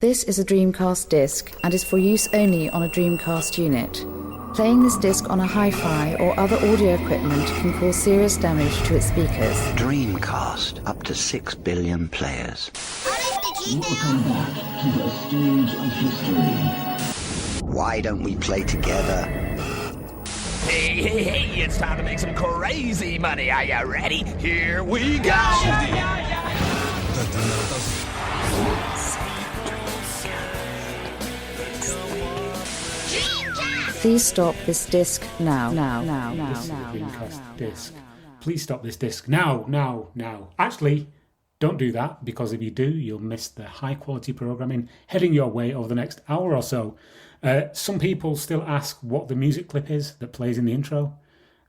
This is a Dreamcast disc and is for use only on a Dreamcast unit. Playing this disc on a hi-fi or other audio equipment can cause serious damage to its speakers. Dreamcast, up to 6 billion players. Welcome back to the stage of history. Why don't we play together? Hey, it's time to make some crazy money. Are you ready? Here we go! Please stop this disc now. Dreamcast disc. Please stop this disc now. Actually, don't do that, because if you do, you'll miss the high quality programming heading your way over the next hour or so. Some people still ask what the music clip is that plays in the intro,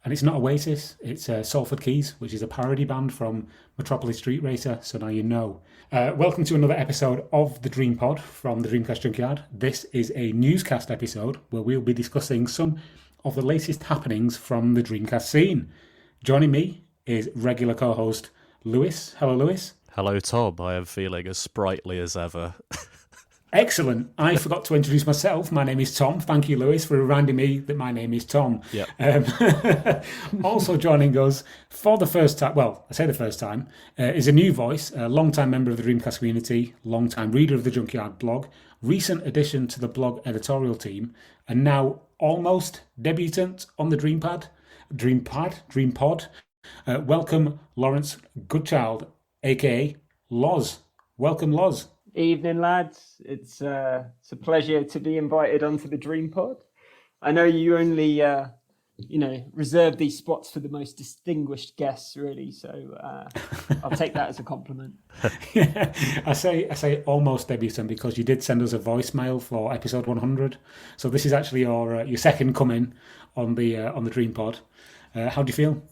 and it's not Oasis, it's Salford Keys, which is a parody band from Metropolis Street Racer, so now you know. Welcome to another episode of the DreamPod from the Dreamcast Junkyard. This is a newscast episode where we'll be discussing some of the latest happenings from the Dreamcast scene. Joining me is regular co-host Lewis. Hello, Lewis. Hello, Tom. I am feeling as sprightly as ever. Excellent. I forgot to introduce myself. My name is Tom. Thank you, Lewis, for reminding me that my name is Tom. Yep. Also joining us for the first time, well, I say the first time, is a new voice, a long-time member of the Dreamcast community, long-time reader of the Junkyard blog, recent addition to the blog editorial team, and now almost debutant on the DreamPod. Welcome, Lawrence Goodchild, a.k.a. Lozz. Welcome, Lozz. Evening, lads. It's a pleasure to be invited onto the DreamPod. I know you only, reserve these spots for the most distinguished guests, really. So I'll take that as a compliment. Yeah, I say almost debutant because you did send us a voicemail for episode 100. So this is actually your second coming on the DreamPod. How do you feel?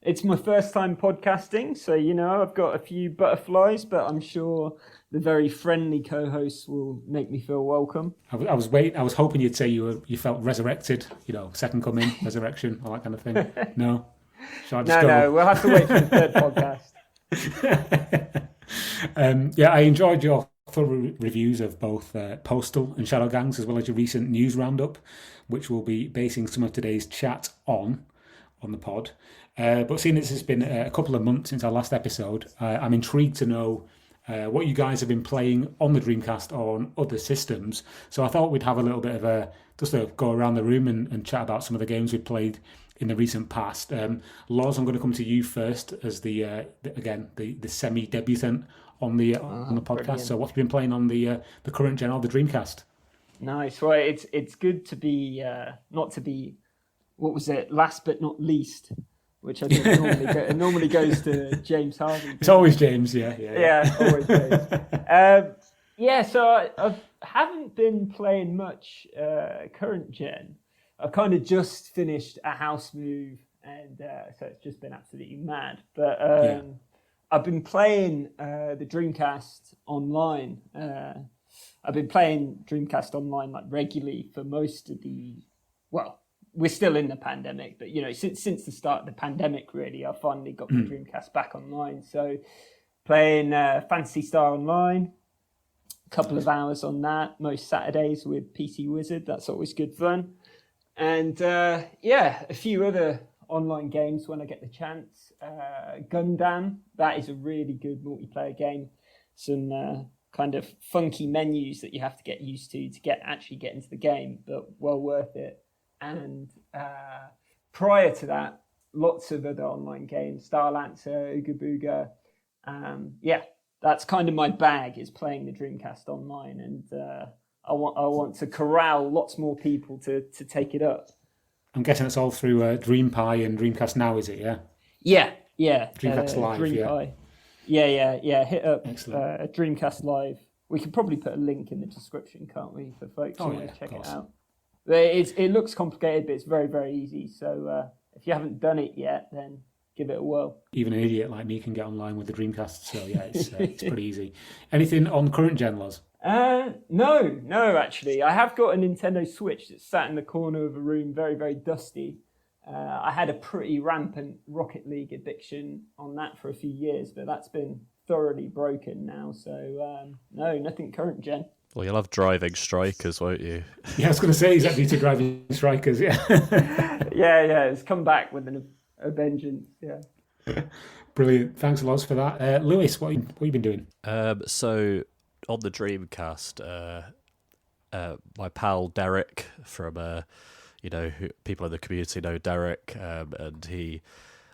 It's my first time podcasting, so, I've got a few butterflies, but I'm sure the very friendly co-hosts will make me feel welcome. I was hoping you'd say you felt resurrected, second coming, resurrection, all that kind of thing. No? Shall I just go? No, we'll have to wait for the third podcast. I enjoyed your thorough reviews of both Postal and Shadow Gangs, as well as your recent news roundup, which we'll be basing some of today's chat on the pod. But seeing as it's been a couple of months since our last episode, I'm intrigued to know what you guys have been playing on the Dreamcast or on other systems. So I thought we'd have a little bit of just a go around the room and chat about some of the games we've played in the recent past. Lozz, I'm going to come to you first as the semi-debutant on the podcast. Brilliant. So what have you been playing on the current gen of the Dreamcast? Nice. Well, it's good to be not to be, what was it, last but not least, which I think normally goes to James Harden. It's always James, yeah. Yeah, always James. So I haven't been playing much current gen. I kind of just finished a house move, and so it's just been absolutely mad. But I've been playing the Dreamcast online. I've been playing Dreamcast online like regularly for most of we're still in the pandemic, but since the start of the pandemic, really, I finally got my Dreamcast back online. So playing Phantasy Star Online, a couple of hours on that most Saturdays with PC Wizard. That's always good fun. And a few other online games when I get the chance. Gundam, that is a really good multiplayer game. Some kind of funky menus that you have to get used to actually get into the game, but well worth it. And prior to that, lots of other online games, Star Lancer, Ooga Booga. That's kind of my bag, is playing the Dreamcast online, and I want to corral lots more people to take it up. I'm guessing it's all through DreamPie and Dreamcast Now, is it? Yeah. Dreamcast Live, DreamPie. Yeah. Hit up Dreamcast Live. We could probably put a link in the description, can't we, for folks who want to check it out. It looks complicated, but it's very, very easy. So if you haven't done it yet, then give it a whirl. Even an idiot like me can get online with the Dreamcast, so it's pretty easy. Anything on current gen, Lozz? No, actually. I have got a Nintendo Switch that's sat in the corner of a room, very, very dusty. I had a pretty rampant Rocket League addiction on that for a few years, but that's been thoroughly broken now. So no, nothing current gen. Well, you'll have Driving Strikers, won't you? Yeah, I was going to say exactly to Driving Strikers. Yeah. yeah, it's come back with a vengeance. Yeah. Brilliant. Thanks a lot for that. Lewis, what have you been doing? So on the Dreamcast, my pal Derek from, who people in the community know Derek, and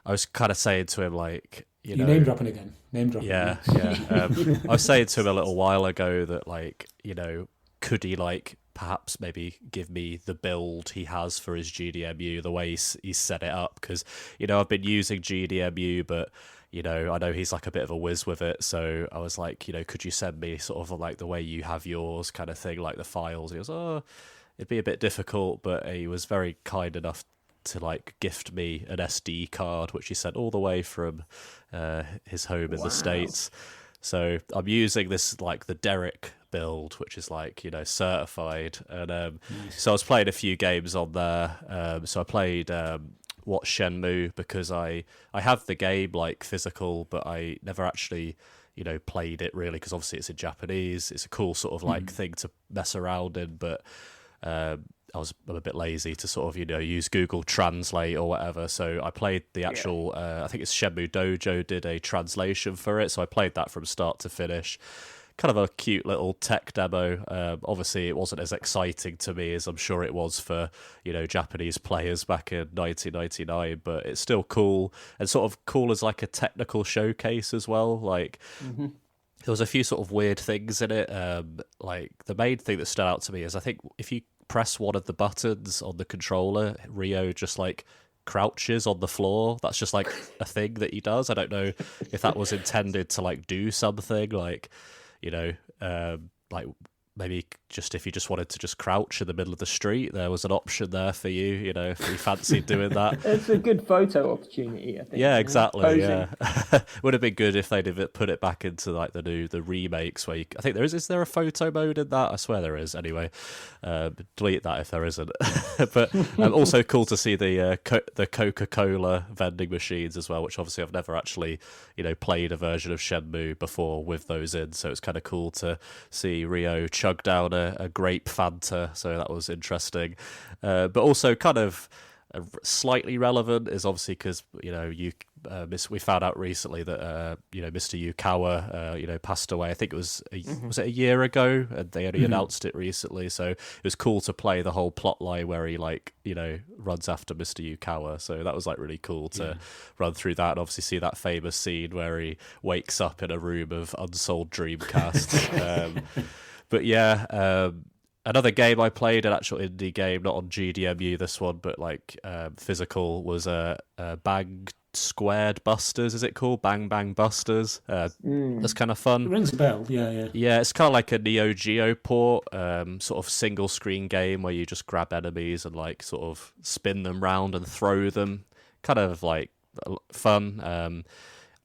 I was kind of saying to him, like, you know, name dropping again. Name dropping. Yeah. I was saying to him a little while ago that, like, you know, could he, like, perhaps maybe give me the build he has for his GDMU, the way he's set it up, because, you know, I've been using GDMU, but, you know, I know he's like a bit of a whiz with it, so I was like, you know, could you send me sort of like the way you have yours kind of thing, like the files? He goes, oh, it'd be a bit difficult, but he was very kind enough to like gift me an SD card, which he sent all the way from his home in the States. So I'm using this, like, the Derek build, which is, like, you know, certified. And Nice. So I was playing a few games on there. So I played What Shenmue, because I have the game, like, physical, but I never actually, you know, played it really, because obviously it's in Japanese. It's a cool sort of like thing to mess around in, but I'm a bit lazy to sort of, you know, use Google Translate or whatever. So I played the actual, I think it's Shenmue Dojo did a translation for it. So I played that from start to finish. Kind of a cute little tech demo. Obviously, it wasn't as exciting to me as I'm sure it was for, you know, Japanese players back in 1999, but it's still cool, and sort of cool as like a technical showcase as well. Like, there was a few sort of weird things in it. Like, the main thing that stood out to me is, I think if you press one of the buttons on the controller, Ryo just like crouches on the floor. That's just like a thing that he does. I don't know if that was intended to like do something, like, you know, like maybe just if you just wanted to just crouch in the middle of the street, there was an option there for you, you know, if you fancied doing that. It's a good photo opportunity, I think. Yeah, exactly. Posing. Yeah, would have been good if they'd have put it back into like the remakes where I think there is there a photo mode in that? I swear there is. Anyway, delete that if there isn't. But also cool to see the Coca-Cola vending machines as well, which obviously I've never actually, you know, played a version of Shenmue before with those in, so it's kind of cool to see Ryo chug down a grape Fanta, so that was interesting. But also kind of slightly relevant is obviously because, you know, we found out recently that you know, Mr. Yukawa you know, passed away. I think it was was it a year ago, and they only announced it recently, so it was cool to play the whole plot line where he, like, you know, runs after Mr. Yukawa. So that was like really cool to run through that, and obviously see that famous scene where he wakes up in a room of unsold Dreamcasts. But yeah, another game I played, an actual indie game, not on GDMU this one, but like physical, was Bang Squared Busters, is it called? Bang Bang Busters. That's kind of fun. It rings a bell, yeah. Yeah, it's kind of like a Neo Geo port, sort of single screen game where you just grab enemies and like sort of spin them round and throw them. Kind of like fun.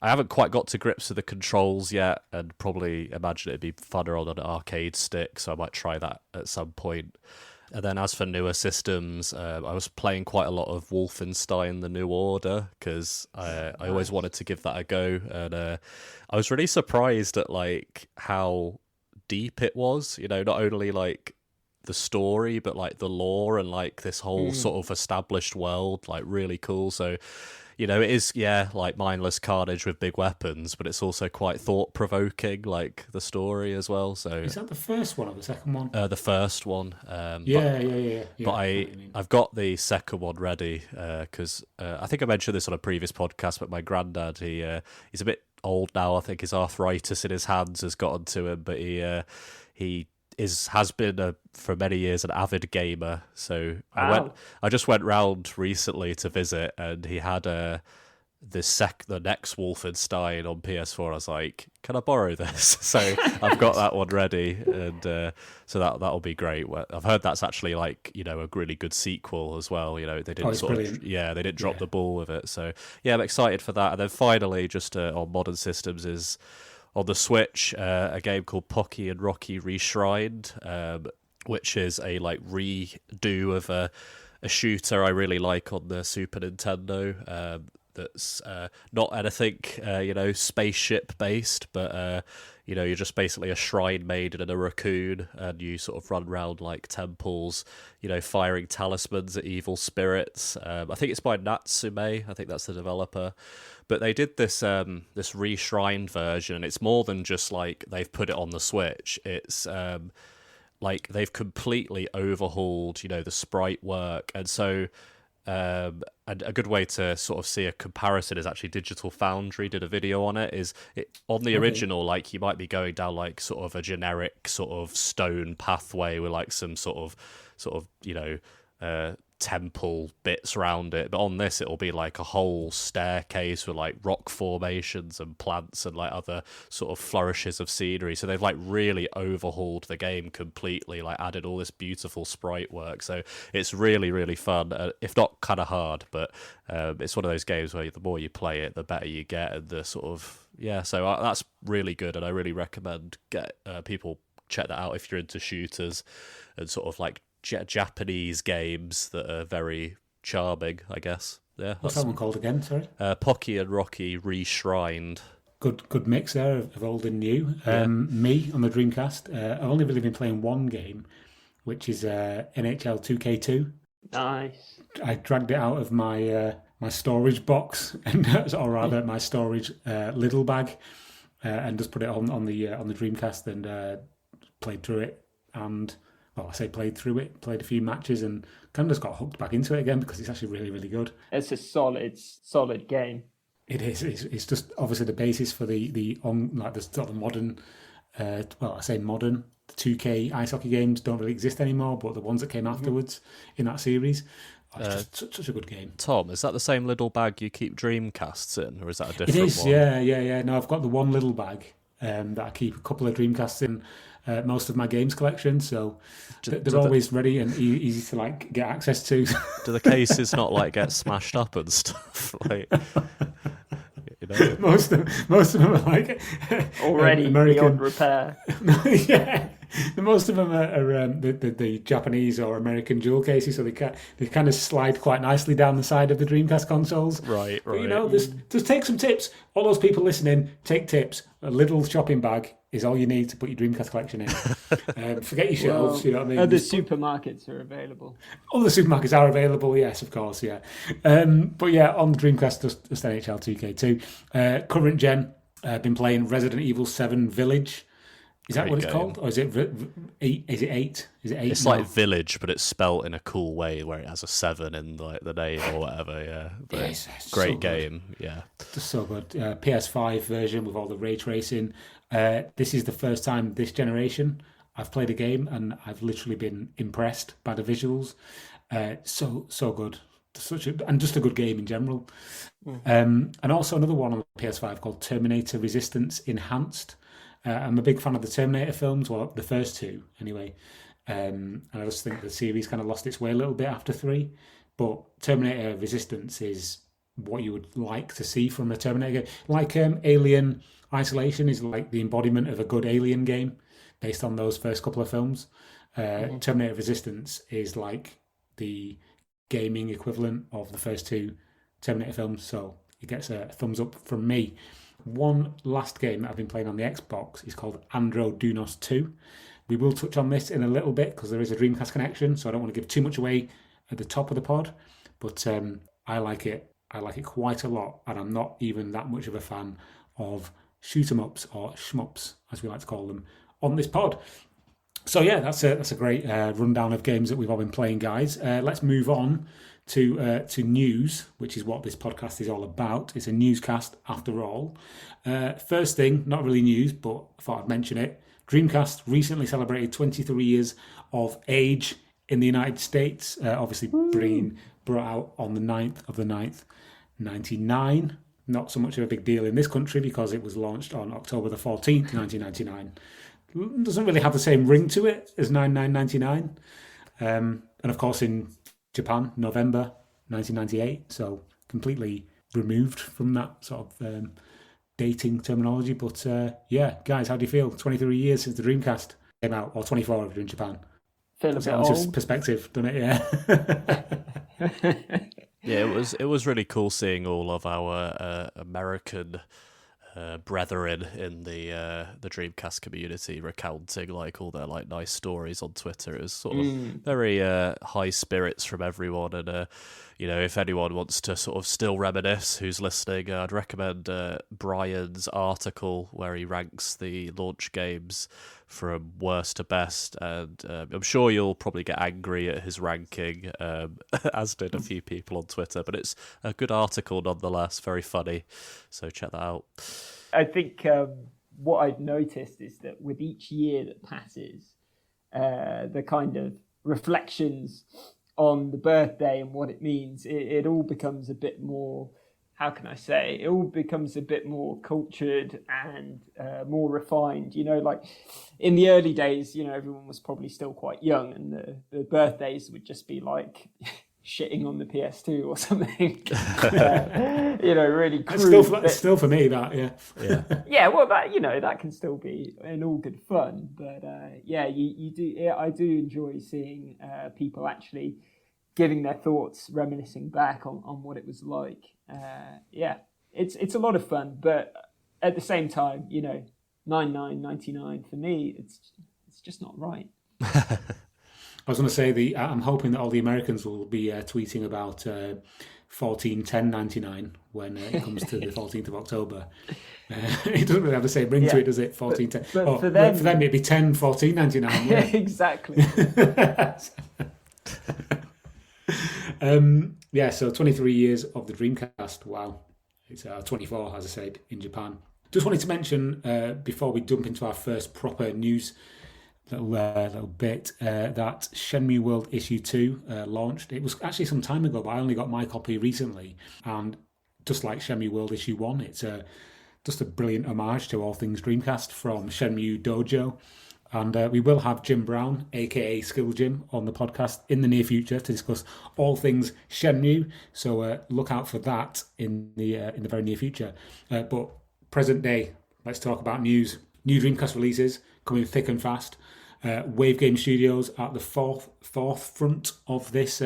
I haven't quite got to grips with the controls yet, and probably imagine it'd be funner on an arcade stick, so I might try that at some point. And then as for newer systems, I was playing quite a lot of Wolfenstein: The New Order, because I always wanted to give that a go, and I was really surprised at like how deep it was, you know, not only like the story, but like the lore and like this whole sort of established world, like really cool. So, you know, it is, yeah, like mindless carnage with big weapons, but it's also quite thought-provoking, like the story as well. So Is that the first one or the second one? the first one. Yeah. But I've got the second one ready, because I think I mentioned this on a previous podcast, but my granddad, he's a bit old now. I think his arthritis in his hands has gotten to him, but he has been for many years an avid gamer. So Wow. I just went round recently to visit, and he had the next Wolfenstein on PS4. I was like, can I borrow this? So I've got that one ready, and so that'll be great. I've heard that's actually like, you know, a really good sequel as well. You know, they didn't they didn't drop the ball with it. So yeah, I'm excited for that. And then finally, just on modern systems, is on the Switch, a game called Pocky and Rocky Reshrined, which is a like redo of a shooter I really like on the Super Nintendo. that's not anything spaceship based, but you're just basically a shrine maiden and a raccoon, and you sort of run around like temples, firing talismans at evil spirits. I think it's by Natsume. I think that's the developer. But they did this this reshrined version, and it's more than just like they've put it on the Switch. It's like they've completely overhauled, the sprite work, and so. And a good way to sort of see a comparison is actually Digital Foundry did a video on it. On the original, like you might be going down like sort of a generic sort of stone pathway with like some sort of temple bits around it, but on this it'll be like a whole staircase with like rock formations and plants and like other sort of flourishes of scenery. So they've like really overhauled the game completely, like added all this beautiful sprite work. So it's really, really fun, if not kind of hard, but it's one of those games where the more you play it, the better you get, and the sort of so that's really good, and I really recommend people check that out if you're into shooters and sort of like Japanese games that are very charming, I guess. Yeah. What's that one called again? Sorry. Pocky and Rocky Reshrined. Good mix there of old and new. Me on the Dreamcast, I've only really been playing one game, which is NHL 2K2. Nice. I dragged it out of my my storage box, or rather my storage little bag, and just put it on the Dreamcast and played through it. And well, I say played through it, played a few matches, and kind of just got hooked back into it again because it's actually really, really good. It's a solid game. It is. It's just obviously the basis for the sort of modern. I say modern. The 2K ice hockey games don't really exist anymore, but the ones that came afterwards in that series, it's just such a good game. Tom, is that the same little bag you keep Dreamcasts in, or is that a different one? It is. One? Yeah. No, I've got the one little bag that I keep a couple of Dreamcasts in. Most of my games collection, so they're always ready and easy to like get access to. Do the cases not like get smashed up and stuff? Like, most of them are like already beyond repair. Yeah, most of them are the Japanese or American jewel cases, so they kind of slide quite nicely down the side of the Dreamcast consoles. Right. But, just take some tips. All those people listening, take tips. A little shopping bag is all you need to put your Dreamcast collection in. Forget your shelves, you know what I mean? Other supermarkets are available. Other supermarkets are available, yes, of course, yeah. But yeah, on the Dreamcast, just NHL 2K2. Current gen, been playing Resident Evil 7 Village. Is that what it's called? Or is it 8? Is it 8? It's like Village, but it's spelt in a cool way where it has a 7 in like the name or whatever, yeah. But yes, great so game, yeah. Just so good. PS5 version with all the ray tracing. This is the first time this generation I've played a game and I've literally been impressed by the visuals. So good. Just a good game in general. And also another one on the PS5 called Terminator Resistance Enhanced. I'm a big fan of the Terminator films, well, the first two anyway. And I just think the series kind of lost its way a little bit after 3. But Terminator Resistance is what you would like to see from a Terminator game. Like Alien Isolation is like the embodiment of a good Alien game based on those first couple of films. Terminator Resistance is like the gaming equivalent of the first 2 Terminator films. So it gets a thumbs up from me. One last game that I've been playing on the Xbox is called Andro Dunos 2. We will touch on this in a little bit because there is a Dreamcast connection, so I don't want to give too much away at the top of the pod. But I like it. I like it quite a lot, and I'm not even that much of a fan of shoot-em-ups or shmups, as we like to call them, on this pod. So yeah, that's a great rundown of games that we've all been playing, guys. Let's move on to news, which is what this podcast is all about. It's a newscast after all. First thing, not really news, but I thought I'd mention it. Dreamcast recently celebrated 23 years of age in the United States. Obviously being brought out on the 9th of the 9th, 99. Not so much of a big deal in this country because it was launched on October the 14th, 1999. Doesn't really have the same ring to it as 9999. And of course in Japan, November 1998, so completely removed from that sort of dating terminology. But yeah, guys, how do you feel? 23 years since the Dreamcast came out, or 24 if you're in Japan. Feel a bit old. old. Just perspective, doesn't it? Yeah. Yeah, it was really cool seeing all of our American brethren in the Dreamcast community recounting like all their like nice stories on Twitter. It was sort of very high spirits from everyone, and if anyone wants to sort of still reminisce, who's listening, I'd recommend Brian's article where he ranks the launch games from worst to best, and I'm sure you'll probably get angry at his ranking, as did a few people on Twitter, but it's a good article nonetheless, very funny, so check that out. I think what I've noticed is that with each year that passes, the kind of reflections on the birthday and what it means, it all becomes a bit more, how can I say, it all becomes a bit more cultured and more refined. Like in the early days, everyone was probably still quite young, and the birthdays would just be like shitting on the PS2 or something. Really crude. It's still for me, that, yeah. Yeah, well, that can still be in all good fun. But you do. Yeah, I do enjoy seeing people actually giving their thoughts, reminiscing back on what it was like. It's a lot of fun, but at the same time, 99 for me, it's just not right. I was going to say I'm hoping that all the Americans will be tweeting about 14/10/99 when it comes to the 14th of October. It doesn't really have the same ring to it, does it? 14/10. But for them it'd be 10/14/99. Yeah. Exactly. So 23 years of the Dreamcast. Wow. It's 24, as I said, in Japan. Just wanted to mention, before we jump into our first proper news little bit, that Shenmue World Issue 2 launched. It was actually some time ago, but I only got my copy recently. And just like Shenmue World Issue 1, it's just a brilliant homage to all things Dreamcast from Shenmue Dojo. And we will have Jim Brown, aka Skill Jim, on the podcast in the near future to discuss all things Shenmue. So look out for that in the very near future. But present day, let's talk about news. New Dreamcast releases coming thick and fast. Wave Game Studios at the forefront of this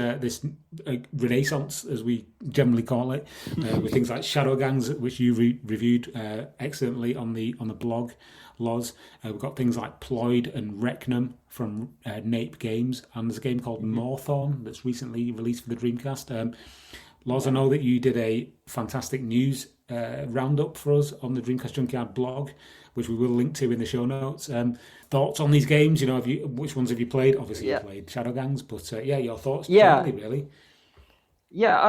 renaissance, as we generally call it, with things like Shadow Gangs, which you reviewed excellently on the blog, Lozz. We've got things like Ployd and Recnum from Nape Games, and there's a game called Moorthorn that's recently released for the Dreamcast. Lozz, I know that you did a fantastic news roundup for us on the Dreamcast Junkyard blog, which we will link to in the show notes. Thoughts on these games? Which ones have you played? Obviously, you played Shadow Gangs, but your thoughts generally, really. Yeah,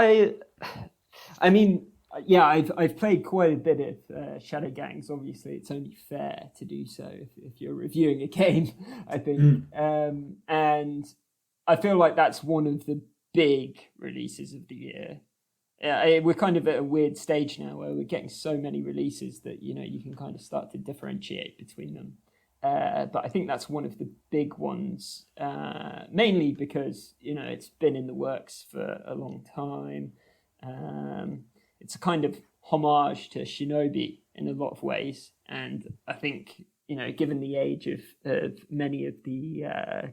I've played quite a bit of Shadow Gangs. Obviously, it's only fair to do so if you're reviewing a game, I think. And I feel like that's one of the big releases of the year. We're kind of at a weird stage now where we're getting so many releases that, you can kind of start to differentiate between them. But I think that's one of the big ones, mainly because, it's been in the works for a long time. It's a kind of homage to Shinobi in a lot of ways. And I think, given the age of many of the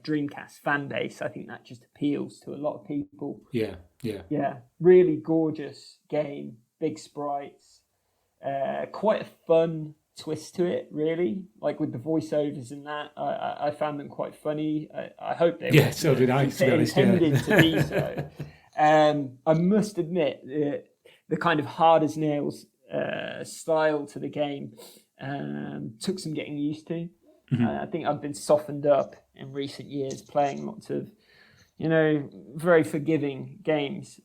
Dreamcast fan base, I think that just appeals to a lot of people. Yeah. Really gorgeous game, big sprites, quite a fun twist to it, really. Like with the voiceovers and that, I found them quite funny. I hope they were. So did I, to be honest. Intended to be so. I must admit, the kind of hard as nails style to the game took some getting used to. I think I've been softened up in recent years playing lots of, very forgiving games.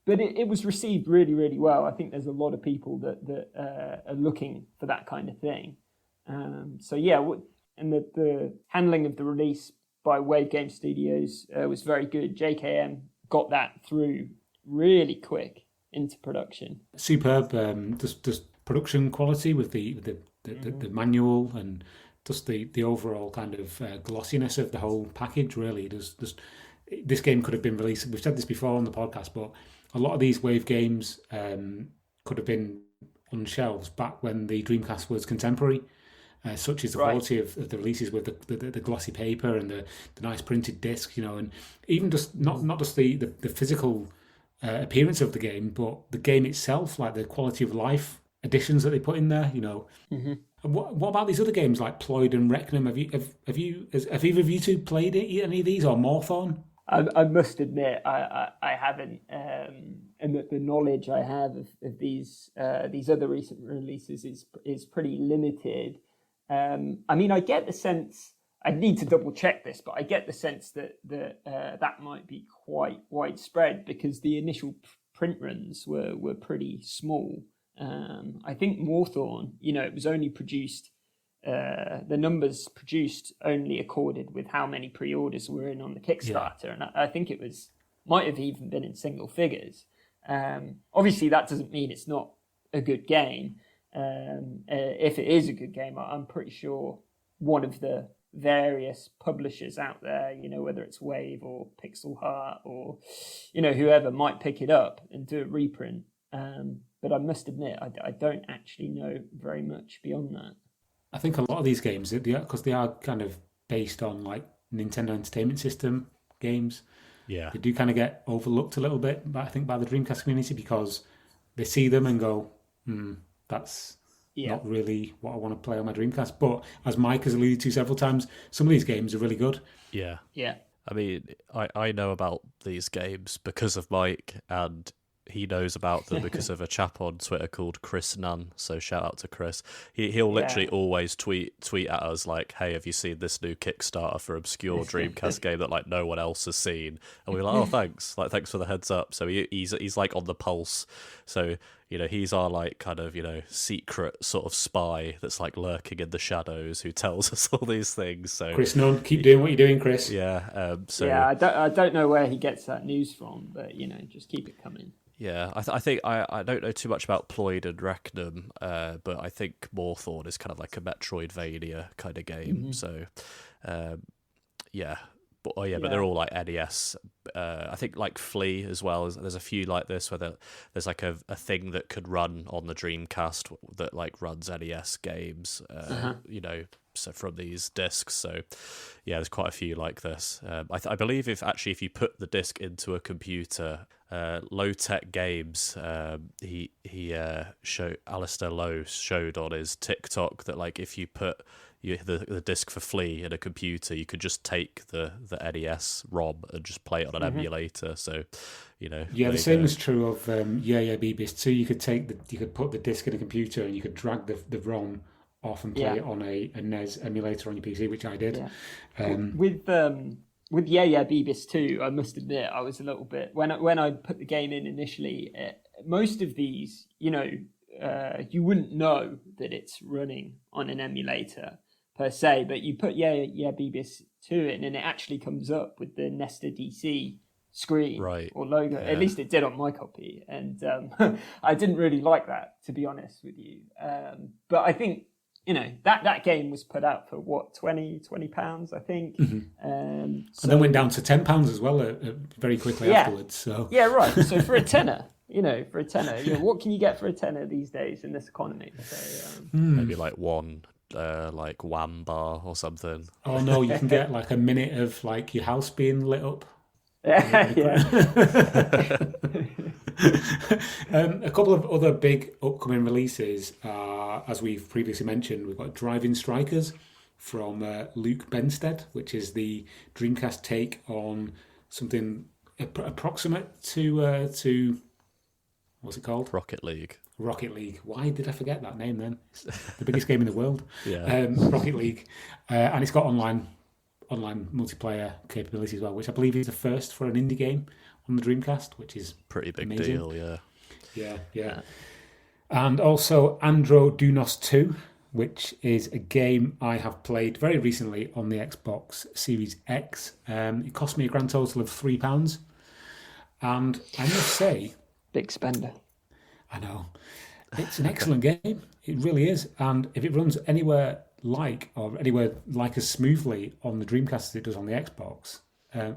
But it was received really, really well. I think there's a lot of people that are looking for that kind of thing. And the handling of the release by Wave Game Studios was very good. JKM got that through really quick into production. Superb. Just production quality with the manual and just the overall kind of glossiness of the whole package. Really, this game could have been released. We've said this before on the podcast, but a lot of these Wave games could have been on shelves back when the Dreamcast was contemporary. Such is the quality of the releases with the glossy paper and the nice printed disc, and even just not just the physical appearance of the game, but the game itself, like the quality of life additions that they put in there, And what about these other games like Ployd and Rechnum? Have either of you two played any of these, or Morthorn? I must admit, I haven't, and that the knowledge I have of these other recent releases is pretty limited. I mean, I get the sense. I need to double check this, but I get the sense that that might be quite widespread because the initial print runs were pretty small. I think Morthorn, it was only produced. The numbers produced only accorded with how many pre-orders were in on the Kickstarter, and I think it might have even been in single figures. Obviously, that doesn't mean it's not a good game. If it is a good game, I'm pretty sure one of the various publishers out there, whether it's Wave or Pixel Heart or whoever, might pick it up and do a reprint. But I must admit, I don't actually know very much beyond that. I think a lot of these games, because they are kind of based on like Nintendo Entertainment System games, they do kind of get overlooked a little bit, but I think by the Dreamcast community, because they see them and go, that's not really what I want to play on my Dreamcast. But as Mike has alluded to several times, some of these games are really good. Yeah. Yeah. I mean, I know about these games because of Mike, and he knows about them because of a chap on Twitter called Chris Nunn. So shout out to Chris. He'll literally always tweet at us like, "Hey, have you seen this new Kickstarter for obscure Dreamcast game that like no one else has seen?" And we're like, "Oh, thanks! Like, thanks for the heads up." So he's like on the pulse. So he's our like kind of secret sort of spy that's like lurking in the shadows who tells us all these things. So Chris Nunn, keep doing what you're doing, Chris. Yeah. I don't know where he gets that news from, but just keep it coming. Yeah, I think I don't know too much about Ployd and Rechnum, but I think Morthorn is kind of like a Metroidvania kind of game. So, but they're all like NES. I think like Flea as well. There's a few like this where there's like a thing that could run on the Dreamcast that like runs NES games. So from these discs. So yeah, there's quite a few like this. I believe if you put the disc into a computer, Low Tech Games, Alistair Lowe showed on his TikTok that like if you put the disc for Flea in a computer, you could just take the NES ROM and just play it on an emulator. So the same is true of Beebis too. You could put the disc in a computer and you could drag the ROM off and play it on a NES emulator on your PC, which I did. With Beebis 2, I must admit I was a little bit when I put the game in initially. Most of these, you wouldn't know that it's running on an emulator per se, but you put Beebis 2 in, and it actually comes up with the Nesta DC screen or logo. At least it did on my copy, and I didn't really like that, to be honest with you. But I think that game was put out for what, £20, I think. And then went down to £10 as well very quickly afterwards. So So for a tenner, what can you get for a tenner these days in this economy? So, maybe like one like Wham bar or something. Oh no, you can get like a minute of like your house being lit up. A couple of other big upcoming releases are, as we've previously mentioned, we've got Driving Strikers from Luke Benstead, which is the Dreamcast take on something approximate to what's it called? Rocket League. Why did I forget that name then? It's the biggest game in the world. Yeah. Rocket League. And it's got online multiplayer capability as well, which I believe is the first for an indie game on the Dreamcast, which is pretty big amazing. Deal, yeah. And also Andro Dunos 2, which is a game I have played very recently on the Xbox Series X. It cost me a grand total of £3, and I must say, big spender. I know, it's an excellent game. It really is, and if it runs anywhere like as smoothly on the Dreamcast as it does on the Xbox,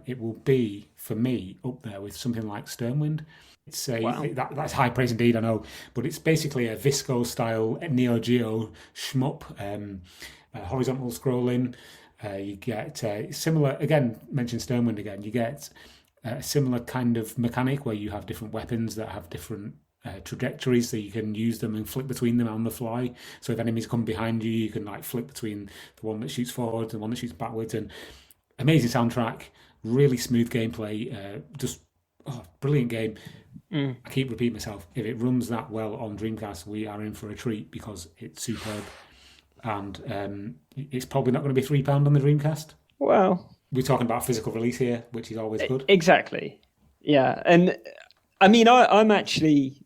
it will be, for me, up there with something like Sternwind. It's that's high praise indeed, I know, but it's basically a Visco-style Neo Geo shmup, horizontal scrolling. You get similar, again, mention Sternwind again, you get a similar kind of mechanic where you have different weapons that have different trajectories, so you can use them and flick between them on the fly. So if enemies come behind you, you can like flick between the one that shoots forward and the one that shoots backwards. And amazing soundtrack, really smooth gameplay, just brilliant game. I keep repeating myself, if it runs that well on Dreamcast, we are in for a treat because it's superb. And it's probably not going to be £3 on the Dreamcast. Well, we're talking about physical release here, which is always good. Exactly. Yeah. And I mean, I'm actually...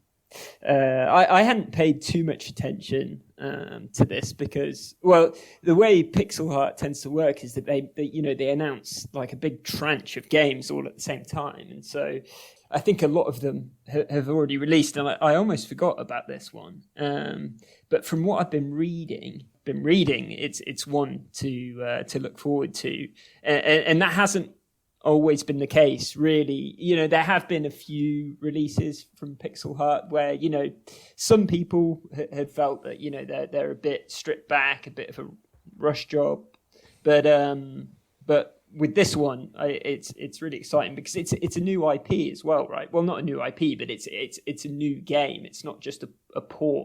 I hadn't paid too much attention to this because, well, the way Pixel Heart tends to work is that they announce like a big tranche of games all at the same time, and so I think a lot of them have already released, and I almost forgot about this one. But from what I've been reading, it's one to look forward to, and that hasn't always been the case, really. There have been a few releases from Pixel Heart where, some people have felt that, they're a bit stripped back, a bit of a rush job. But with this one, it's really exciting because it's a new IP as well, right? Well, not a new IP, but it's a new game. It's not just a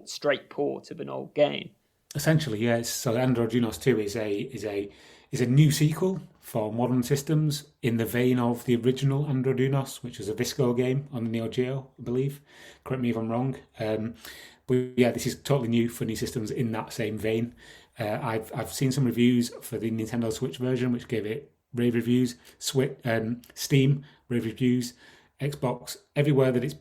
straight port of an old game. Essentially, yes. So Andro Dunos 2 is a new sequel for modern systems in the vein of the original Andro Dunos, which was a Visco game on the Neo Geo, I believe. Correct me if I'm wrong. But yeah, this is totally new for new systems in that same vein. I've seen some reviews for the Nintendo Switch version, which gave it rave reviews. Steam, rave reviews. Xbox, everywhere that it's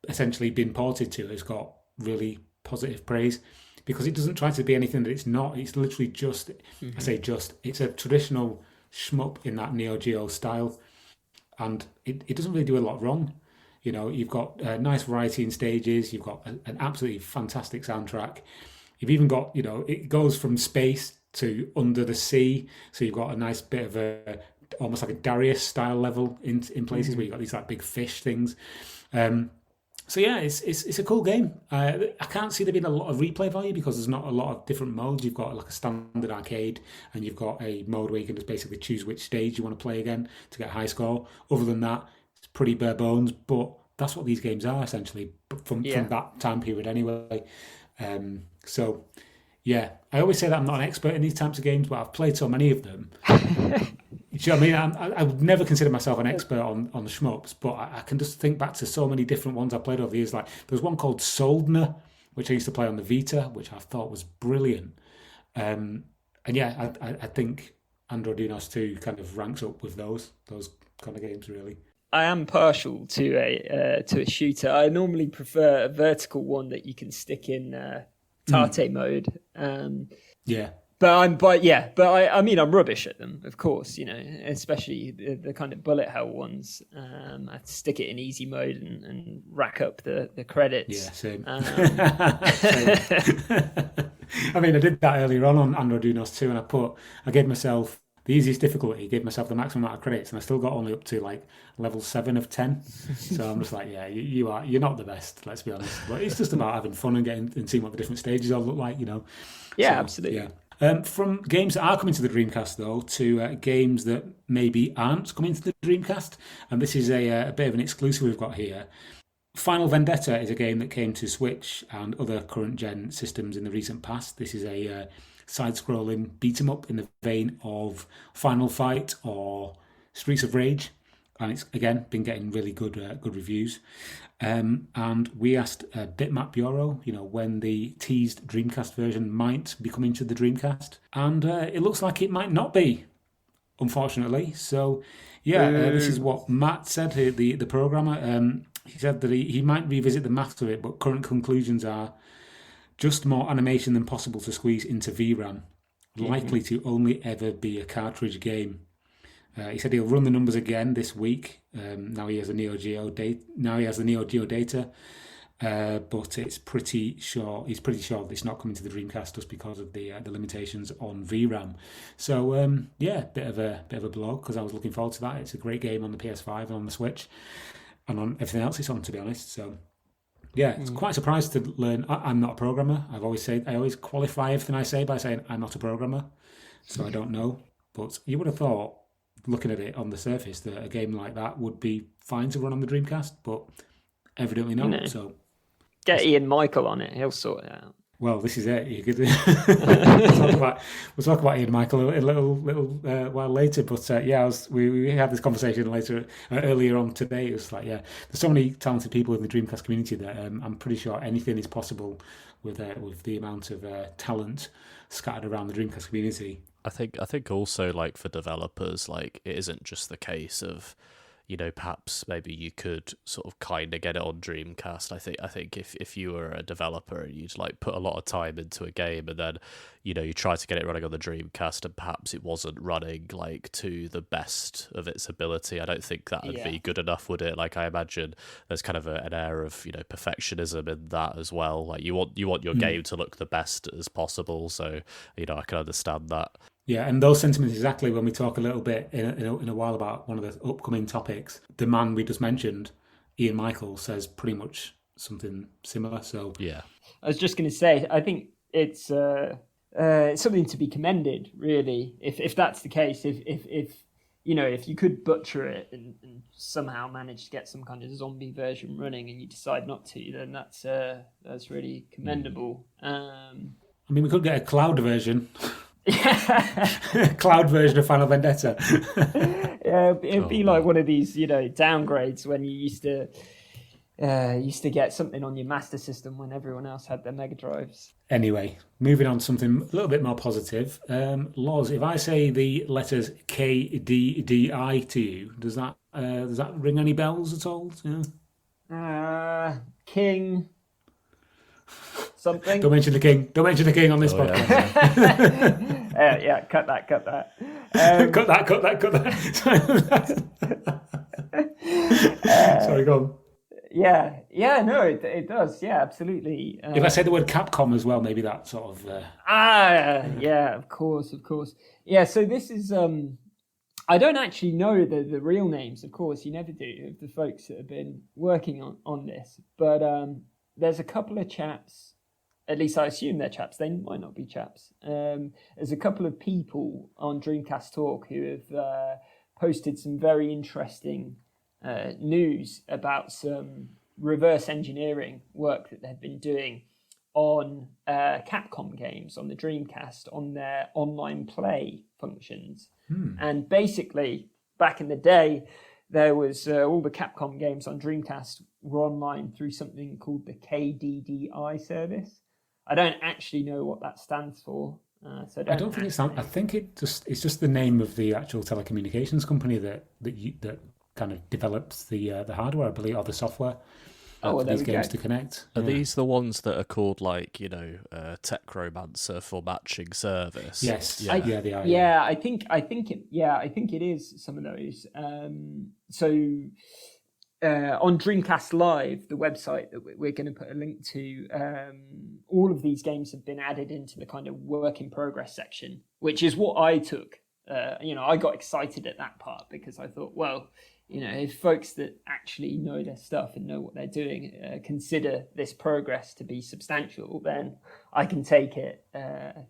essentially been ported to has got really positive praise, because it doesn't try to be anything that it's not. It's literally just, it's a traditional shmup in that Neo Geo style, and it doesn't really do a lot wrong. You've got a nice variety in stages, you've got an absolutely fantastic soundtrack. You've even got, it goes from space to under the sea, so you've got a nice bit of almost like a Darius style level in places where you've got these like big fish things. So yeah, it's a cool game. I can't see there being a lot of replay value because there's not a lot of different modes. You've got like a standard arcade, and you've got a mode where you can just basically choose which stage you want to play again to get a high score. Other than that, it's pretty bare bones, but that's what these games are essentially from that time period anyway. So yeah, I always say that I'm not an expert in these types of games, but I've played so many of them. Do you know what I mean? I would never consider myself an expert on the shmups, but I can just think back to so many different ones I played over the years. Like there was one called Soldner, which I used to play on the Vita, which I thought was brilliant. And yeah, I think Andro Dunos 2 kind of ranks up with those kind of games, really. I am partial to a shooter. I normally prefer a vertical one that you can stick in Tate mode. Yeah. But I mean, I'm rubbish at them, of course, especially the kind of bullet hell ones. I stick it in easy mode and rack up the credits. Yeah, same. I mean, I did that earlier on Andro Dunos 2, and I gave myself the easiest difficulty, gave myself the maximum amount of credits, and I still got only up to like level 7 of 10. So I'm just like, yeah, you're not the best, let's be honest. But it's just about having fun and seeing what the different stages all look like, Yeah, so, absolutely. Yeah. From games that are coming to the Dreamcast, though, to games that maybe aren't coming to the Dreamcast, and this is a bit of an exclusive we've got here. Final Vendetta is a game that came to Switch and other current-gen systems in the recent past. This is a side-scrolling beat-em-up in the vein of Final Fight or Streets of Rage, and it's, again, been getting really good reviews. And we asked Bitmap Bureau, when the teased Dreamcast version might be coming to the Dreamcast, and it looks like it might not be, unfortunately. So, yeah, this is what Matt said, the programmer. He said that he might revisit the maths of it, but current conclusions are just more animation than possible to squeeze into VRAM, likely to only ever be a cartridge game. He said he'll run the numbers again this week. Now he has the Neo Geo data, but it's pretty sure that it's not coming to the Dreamcast just because of the limitations on VRAM. So yeah, bit of a blow, because I was looking forward to that. It's a great game on the PS5 and on the Switch, and on everything else it's on, to be honest. So yeah, it's quite surprised to learn. I'm not a programmer. I always qualify everything I say by saying I'm not a programmer, so I don't know. But you would have thought looking at it on the surface, that a game like that would be fine to run on the Dreamcast, but evidently not. No. So Get Ian Michael on it; he'll sort it out. well, this is it. You could we'll talk about Ian Michael a little while later. But we had this conversation earlier on today. It was like, there's so many talented people in the Dreamcast community that I'm pretty sure anything is possible with the amount of talent scattered around the Dreamcast community. I think also, like, for developers, like, it isn't just the case of, you know, perhaps maybe you could sort of kind of get it on Dreamcast. I think if you were a developer and you'd like put a lot of time into a game and then, you know, you try to get it running on the Dreamcast and perhaps it wasn't running like to the best of its ability, I don't think that would be good enough, would it? Like, I imagine there's kind of an air of, you know, perfectionism in that as well. Like, you want your game to look the best as possible. So, you know, I can understand that. Yeah, and those sentiments exactly when we talk a little bit in a while about one of the upcoming topics. The man we just mentioned, Ian Michael, says pretty much something similar. So yeah, I was just going to say, I think it's something to be commended, really. If that's the case, if you know, if you could butcher it and somehow manage to get some kind of zombie version running, and you decide not to, then that's really commendable. I mean, we could get a cloud version. Cloud version of Final Vendetta. Yeah, it'd be like one of these, you know, downgrades when you used to get something on your Master System when everyone else had their Mega Drives. Anyway, moving on to something a little bit more positive. Lozz, if I say the letters KDDI to you, does that ring any bells at all? Yeah. King. Something. Don't mention the king. Don't mention the king on this podcast. Yeah, cut that. Cut that. Sorry, go on. Yeah, no, it does. Yeah, absolutely. If I say the word Capcom as well, maybe that sort of. Yeah, of course. Yeah, so this is. I don't actually know the real names. Of course, you never do, of the folks that have been working on this. But there's a couple of chaps. At least I assume they're chaps. They might not be chaps. There's a couple of people on Dreamcast Talk who have posted some very interesting news about some reverse engineering work that they've been doing on Capcom games on the Dreamcast, on their online play functions. And basically, back in the day, there was all the Capcom games on Dreamcast were online through something called the KDDI service. I don't actually know what that stands for. So I don't think it stands. I think it's just the name of the actual telecommunications company that kind of develops the hardware, I believe, or the software for these games to connect. Are these the ones that are called, like, you know, Techromancer for matching service? Yes, they are. Yeah, I think it is some of those. On Dreamcast Live, the website that we're going to put a link to, all of these games have been added into the kind of work in progress section, which is what I took. I got excited at that part because I thought, well, you know, if folks that actually know their stuff and know what they're doing consider this progress to be substantial, then I can take it. I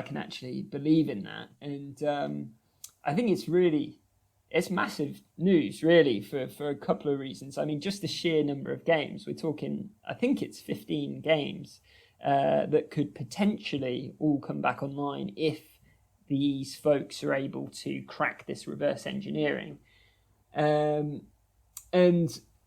can actually believe in that. And I think it's massive news, really, for a couple of reasons. I mean, just the sheer number of games. We're talking, I think it's 15 games that could potentially all come back online if these folks are able to crack this reverse engineering. And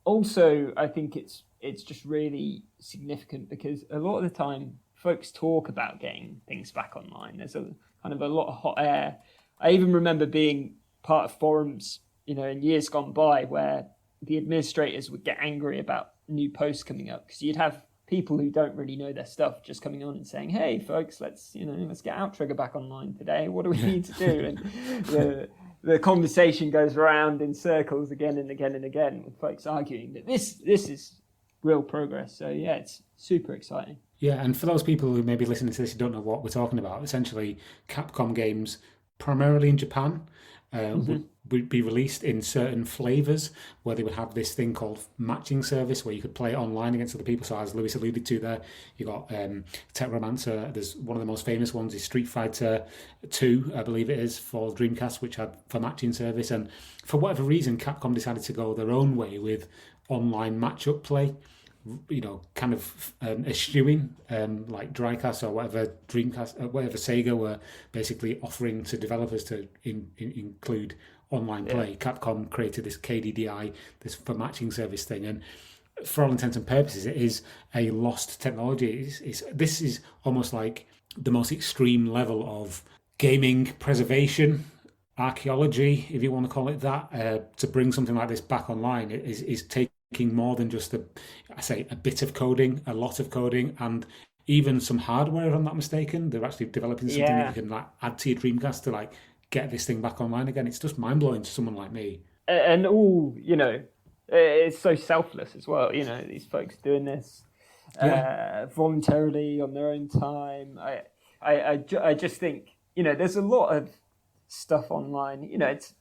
also, I think it's just really significant because a lot of the time, folks talk about getting things back online. There's a kind of a lot of hot air. I even remember being part of forums, you know, in years gone by where the administrators would get angry about new posts coming up because you'd have people who don't really know their stuff just coming on and saying, "Hey, folks, let's get Outrigger back online today. What do we need to do?" And the conversation goes around in circles again and again and again with folks arguing that this is real progress. So yeah, it's super exciting. Yeah, and for those people who may be listening to this who don't know what we're talking about, essentially Capcom games, primarily in Japan, would be released in certain flavors, where they would have this thing called matching service, where you could play online against other people. So as Lewis alluded to there, you got Techromancer. There's one of the most famous ones is Street Fighter 2, I believe it is, for Dreamcast, which had for matching service. And for whatever reason, Capcom decided to go their own way with online match-up play. You know, kind of eschewing like Dreamcast or whatever Dreamcast, whatever Sega were basically offering to developers to include online play. Capcom created this KDDI, this for matching service thing, and for all intents and purposes, it is a lost technology. This is almost like the most extreme level of gaming preservation, archaeology, if you want to call it that, to bring something like this back online. It is taking more than just a bit of coding, a lot of coding, and even some hardware, if I'm not mistaken. They're actually developing something that you can like add to your Dreamcast to like get this thing back online again. It's just mind-blowing to someone like me. And all, you know, it's so selfless as well, you know, these folks doing this voluntarily on their own time. I just think, you know, there's a lot of stuff online, you know, it's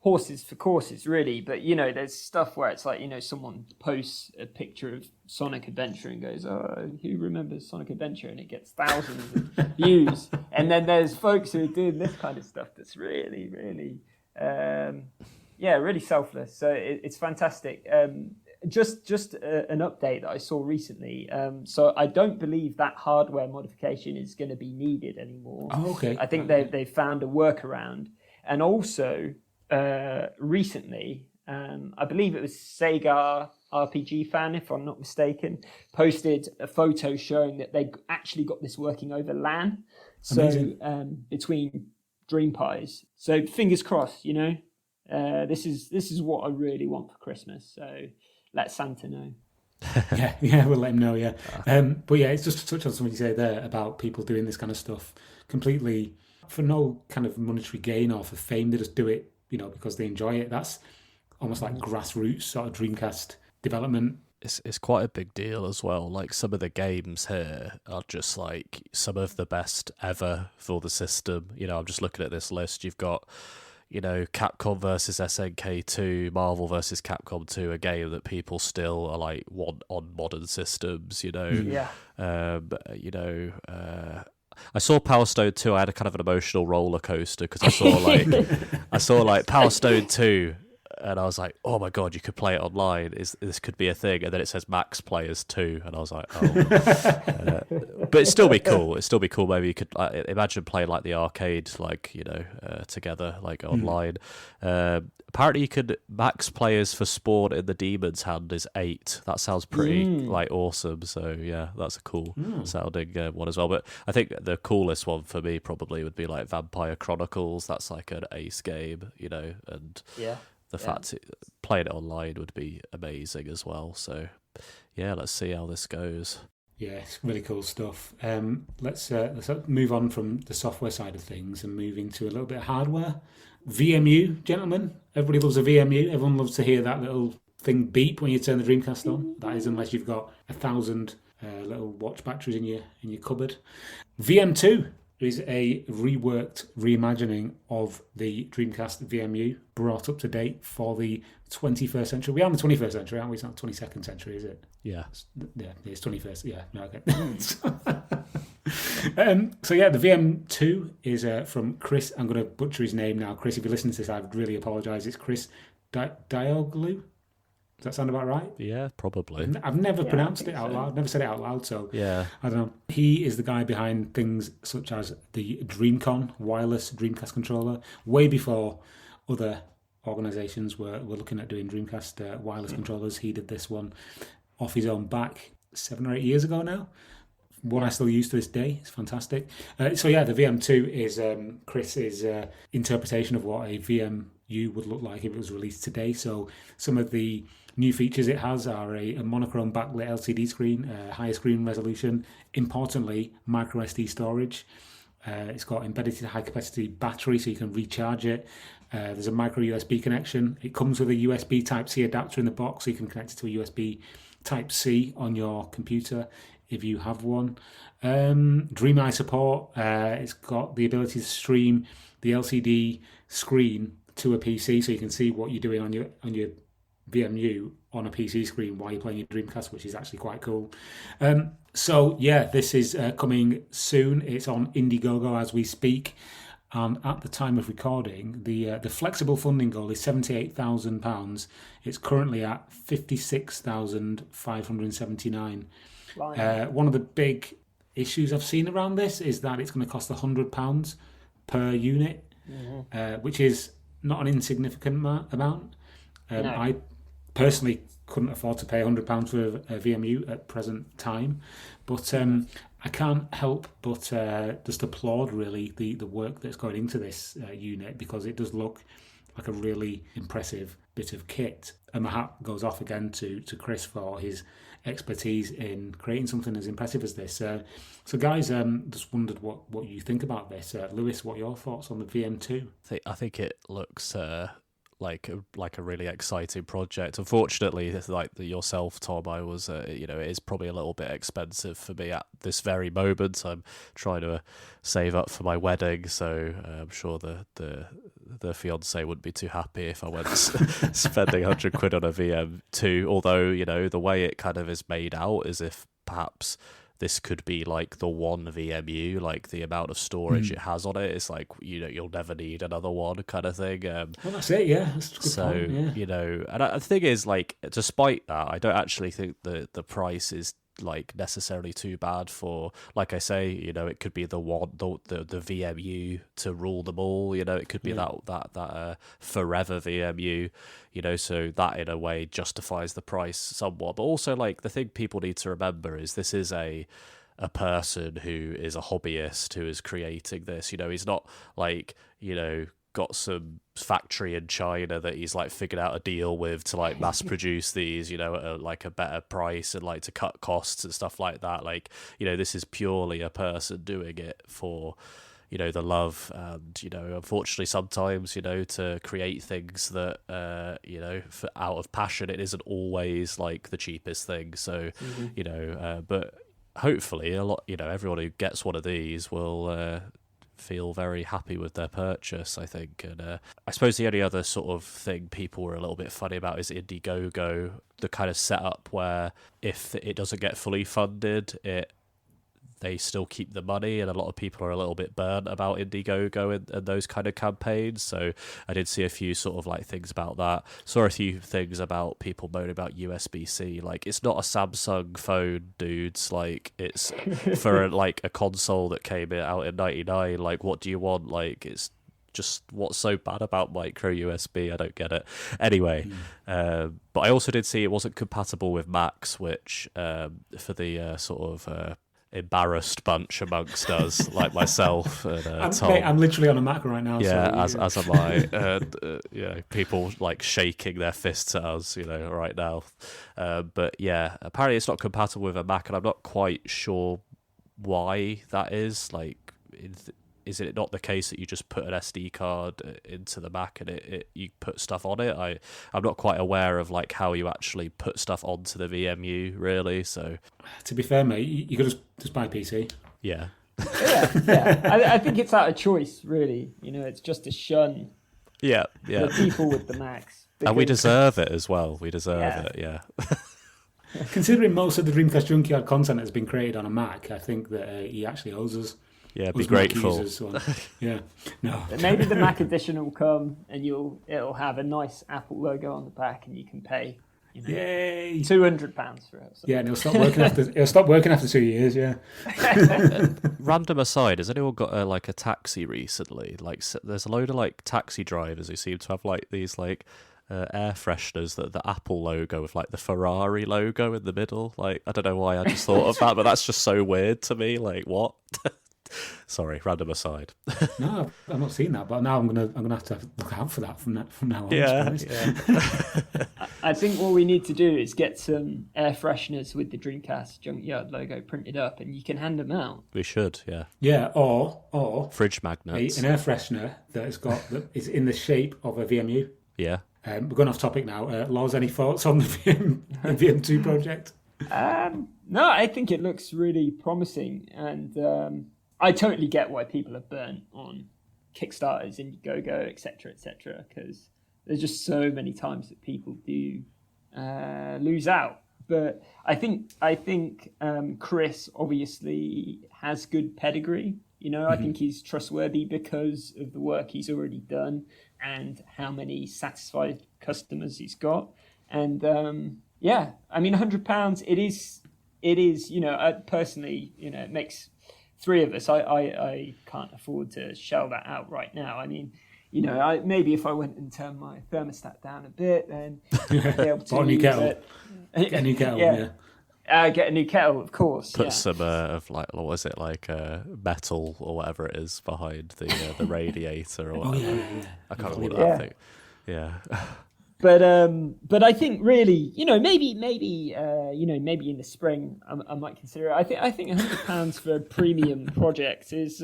horses for courses, really. But, you know, there's stuff where it's like, you know, someone posts a picture of Sonic Adventure and goes, oh, who remembers Sonic Adventure? And it gets thousands of views. And then there's folks who are doing this kind of stuff that's really, really, really selfless. So it's fantastic. Just an update that I saw recently. So I don't believe that hardware modification is going to be needed anymore. Oh, okay. I think they found a workaround. And also, recently, I believe it was Sega RPG Fan, if I'm not mistaken, posted a photo showing that they actually got this working over LAN. So between DreamPods. So fingers crossed, you know. This is what I really want for Christmas. So let Santa know. yeah, we'll let him know. Yeah, but yeah, it's just to touch on something you say there about people doing this kind of stuff completely for no kind of monetary gain or for fame. They just do it, you know, because they enjoy it. That's almost like grassroots sort of Dreamcast development. It's quite a big deal as well. Like some of the games here are just like some of the best ever for the system. You know, I'm just looking at this list. You've got, you know, Capcom versus SNK 2, Marvel versus Capcom 2, a game that people still are like want on modern systems, you know. Yeah. I saw Power Stone 2. I had a kind of an emotional roller coaster because I saw like Power Stone 2, and I was like, oh my god, you could play it online. This could be a thing? And then it says max players 2, and I was like, oh. But it'd still be cool. It'd still be cool. Maybe you could imagine playing like the arcade, like, you know, together, like online. Apparently, you could max players for Spawn in the Demon's Hand is 8. That sounds pretty like awesome. So yeah, that's a cool sounding one as well. But I think the coolest one for me probably would be like Vampire Chronicles. That's like an ace game, you know, and the fact playing it online would be amazing as well. So yeah, let's see how this goes. Yeah, it's really cool stuff. Let's move on from the software side of things and move into a little bit of hardware. VMU, gentlemen. Everybody loves a VMU. Everyone loves to hear that little thing beep when you turn the Dreamcast on. That is, unless you've got 1,000 little watch batteries in your cupboard. VM2 is a reworked reimagining of the Dreamcast VMU, brought up to date for the 21st century. We are in the 21st century, aren't we? It's not the 22nd century, is it? Yeah. Yeah, it's 21st. Yeah, no, okay. So yeah, the VM2 is from Chris. I'm going to butcher his name now. Chris, if you listen to this, I really apologise. It's Chris Diaoglou. Does that sound about right? Yeah, probably. I've never pronounced it out loud. Never said it out loud, so yeah, I don't know. He is the guy behind things such as the Dreamcon wireless Dreamcast controller, way before other organisations were looking at doing Dreamcast wireless controllers. He did this one off his own back 7 or 8 years ago now. One I still use to this day. It's fantastic. So yeah, the VM2 is Chris's interpretation of what a VMU would look like if it was released today. So some of the new features it has are a monochrome backlit LCD screen, higher screen resolution, importantly, micro SD storage. It's got embedded high capacity battery so you can recharge it. There's a micro USB connection. It comes with a USB Type-C adapter in the box so you can connect it to a USB Type-C on your computer if you have one. DreamEye support. It's got the ability to stream the LCD screen to a PC, so you can see what you're doing on your VMU on a PC screen while you're playing your Dreamcast, which is actually quite cool. So yeah, this is coming soon. It's on Indiegogo as we speak. And at the time of recording, the flexible funding goal is £78,000. It's currently at 56,579. One of the big issues I've seen around this is that it's going to cost £100 per unit, which is not an insignificant amount. No. I personally couldn't afford to pay £100 for a VMU at present time, but I can't help but just applaud really the work that's going into this unit, because it does look like a really impressive bit of kit. And my hat goes off again to Chris for his expertise in creating something as impressive as this. So guys, just wondered what you think about this. Lewis, what are your thoughts on the VM2? I think it looks like a really exciting project. Unfortunately, like yourself, Tom, I was it is probably a little bit expensive for me at this very moment. I'm trying to save up for my wedding, so I'm sure the fiance wouldn't be too happy if I went spending £100 on a VM2. Although the way it kind of is made out is if perhaps this could be like the one VMU, like the amount of storage it has on it. It's like, you'll never need another one kind of thing. Well, that's it, yeah. That's a good point, yeah. And the thing is, like, despite that, I don't actually think the price is like necessarily too bad for, like I say, it could be the VMU to rule them all. It could be that forever VMU. So that in a way justifies the price somewhat. But also, like, the thing people need to remember is this is a person who is a hobbyist who is creating this. He's not like got some factory in China that he's like figured out a deal with to like mass produce these, at a better price and like to cut costs and stuff like that. Like, this is purely a person doing it for, the love, and, unfortunately sometimes, to create things that, out of passion, it isn't always like the cheapest thing. So, but hopefully a lot, everyone who gets one of these will, feel very happy with their purchase, I think. And I suppose the only other sort of thing people were a little bit funny about is Indiegogo, the kind of setup where if it doesn't get fully funded, they still keep the money, and a lot of people are a little bit burnt about Indiegogo and those kind of campaigns. So I did see a few sort of like things about that. Saw a few things about people moaning about USB-C. Like, it's not a Samsung phone, dudes. Like, it's for like a console that came out in '99. Like, what do you want? Like, it's just, what's so bad about micro USB? I don't get it. Anyway, but I also did see it wasn't compatible with Macs, which for the sort of embarrassed bunch amongst us, like myself and Tom. I'm literally on a Mac right now. Yeah, so, as am I. People like shaking their fists at us, right now. But yeah, apparently it's not compatible with a Mac, and I'm not quite sure why that is. Like, is it not the case that you just put an SD card into the Mac and you put stuff on it? I'm not quite aware of like how you actually put stuff onto the VMU, really. So, to be fair, mate, you could just buy a PC. Yeah. Yeah. I think it's out of choice, really. It's just to shun the people with the Macs. And we deserve it as well. We deserve it, yeah. Considering most of the Dreamcast Junkyard content has been created on a Mac, I think that he actually owes us. Yeah, be grateful. Yeah, no. But maybe the Mac edition will come, and it'll have a nice Apple logo on the back, and you can pay, yay, £200 for it. Yeah, and it'll stop working after 2 years. Yeah. Random aside, has anyone got a taxi recently? Like, there's a load of like taxi drivers who seem to have like these like air fresheners that the Apple logo with like the Ferrari logo in the middle. Like, I don't know why I just thought of that, but that's just so weird to me. Like, what? Sorry, random aside. No, I've not seen that, but now I'm gonna have to look out for that from now on. Yeah. I think what we need to do is get some air fresheners with the Dreamcast Junkyard logo printed up, and you can hand them out. We should, yeah. Yeah, or fridge magnets. An air freshener that is in the shape of a VMU. Yeah. We're going off topic now. Lozz, any thoughts on the VM2 project? No, I think it looks really promising, and I totally get why people are burnt on Kickstarters, Indiegogo, etc., because there's just so many times that people do lose out. But I think Chris obviously has good pedigree. I think he's trustworthy because of the work he's already done and how many satisfied customers he's got. And I mean, £100, it is. Personally, it makes three of us. I can't afford to shell that out right now. I mean, maybe if I went and turned my thermostat down a bit, then I'd be able to. Get a new kettle. Yeah. Get a new kettle, of course. Put some of what was it, metal or whatever it is behind the radiator or whatever. I can't remember that thing. Yeah. But I think really, maybe in the spring I might consider it. I think £100 for a premium project is